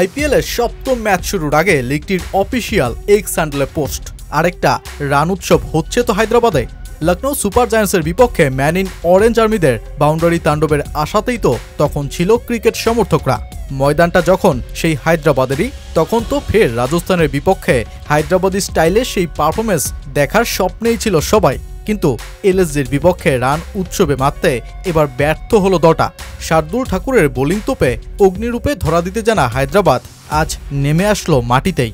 আইপিএলের সপ্তম ম্যাচ শুরুর আগে লিগটির অফিসিয়াল এক্স হ্যান্ডেলে পোস্ট, আরেকটা রান উৎসব হচ্ছে তো হায়দ্রাবাদে। লখনৌ সুপার জায়ান্টসের বিপক্ষে ম্যান ইন অরেঞ্জ আর্মিদের বাউন্ডারি তাণ্ডবের আশাতেই তো তখন ছিল ক্রিকেট সমর্থকরা। ময়দানটা যখন সেই হায়দ্রাবাদেরই, তখন তো ফের রাজস্থানের বিপক্ষে হায়দ্রাবাদি স্টাইলে সেই পারফরমেন্স দেখার স্বপ্নেই ছিল সবাই। কিন্তু এলএসজির বিপক্ষে রান উৎসবে মারতে এবার ব্যর্থ হলো দলটা। শার্দুল ঠাকুরের বোলিং তোপে অগ্নিরূপে ধরা দিতে জানা হায়দ্রাবাদ আজ নেমে আসলো মাটিতেই।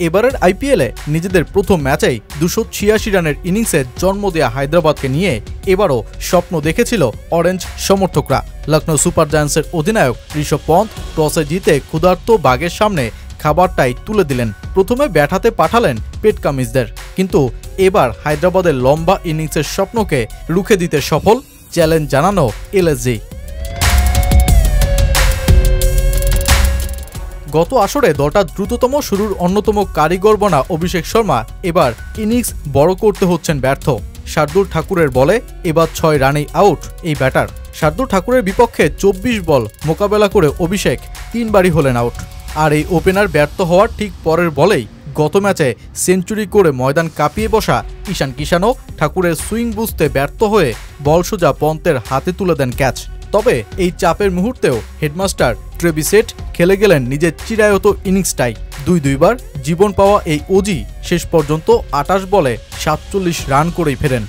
এবারের আইপিএলে নিজেদের প্রথম ম্যাচেই 286 রানের ইনিংসে জন্ম দেয়া হায়দ্রাবাদকে নিয়ে এবারও স্বপ্ন দেখেছিল অরেঞ্জ সমর্থকরা। লখনৌ সুপার জায়ান্টসের অধিনায়ক ঋষভ পন্থ টসে জিতে ক্ষুধার্ত বাঘের সামনে খাবারটাই তুলে দিলেন। প্রথমে ব্যাট হাতে পাঠালেন পেট কামিজদের, কিন্তু এবার হায়দ্রাবাদের লম্বা ইনিংসের স্বপ্নকে রুখে দিতে সফল। চ্যালেঞ্জ জানানো এলএসজি। গত আসরে দলটা দ্রুততম শুরুর অন্যতম কারিগর বনা অভিষেক শর্মা এবার ইনিংস বড় করতে হচ্ছেন ব্যর্থ। শার্দুল ঠাকুরের বলে এবার 6 রানেই আউট এই ব্যাটার। শার্দুল ঠাকুরের বিপক্ষে 24 বল মোকাবেলা করে অভিষেক 3 বারই হলেন আউট। আর এই ওপেনার ব্যর্থ হওয়ার ঠিক পরের বলেই গত ম্যাচে সেঞ্চুরি করে ময়দান কাঁপিয়ে বসা ঈশান কিষানও ঠাকুরের সুইং বুঝতে ব্যর্থ হয়ে বল সোজা পন্থের হাতে তুলে দেন ক্যাচ। তবে এই চাপের মুহূর্তেও হেডমাস্টার ট্রেভিস হেড খেলে গেলেন নিজের চিরায়ত ইনিংসটাই। দুইবার জীবন পাওয়া এই ওজি শেষ পর্যন্ত 28 বলে 47 রান করেই ফেরেন।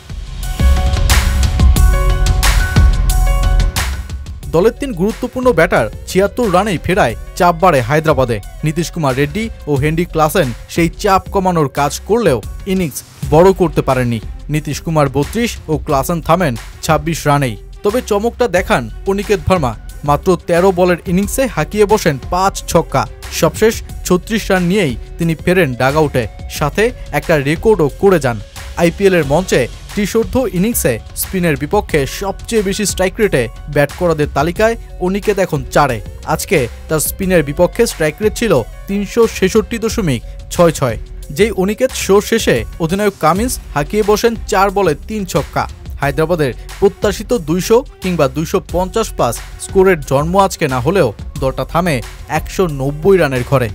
দলের 3 গুরুত্বপূর্ণ ব্যাটার 76 রানেই ফেরায় চাপ বাড়ে হায়দ্রাবাদে। নীতিশ কুমার রেড্ডি ও হেনরি ক্লাসেন সেই চাপ কমানোর কাজ করলেও ইনিংস বড় করতে পারেননি। নীতিশ কুমার 32 ও ক্লাসেন থামেন 26 রানেই। তবে চমকটা দেখান অনিকেত ভার্মা। মাত্র 13 বলের ইনিংসে হাঁকিয়ে বসেন 5 ছক্কা। সবশেষ 36 রান নিয়েই তিনি ফেরেন ডাগআউটে, সাথে একটা রেকর্ডও করে যান। আইপিএলের মঞ্চে ত্রিশোর্ধ্ব ইনিংসে স্পিনের বিপক্ষে সবচেয়ে বেশি স্ট্রাইক রেটে ব্যাট করাদের তালিকায় অনিকেত এখন 4-এ। আজকে তার স্পিনের বিপক্ষে স্ট্রাইক রেট ছিল 366.66। যেই অনিকেত শো শেষে অধিনায়ক কামিন্স হাঁকিয়ে বসেন 4 বলে 3 ছক্কা। হায়দ্রাবাদের প্রত্যাশিত 200 কিংবা 250 প্লাস স্কোরের জন্ম আজকে না হলেও দলটা থামে 190 রানের ঘরে।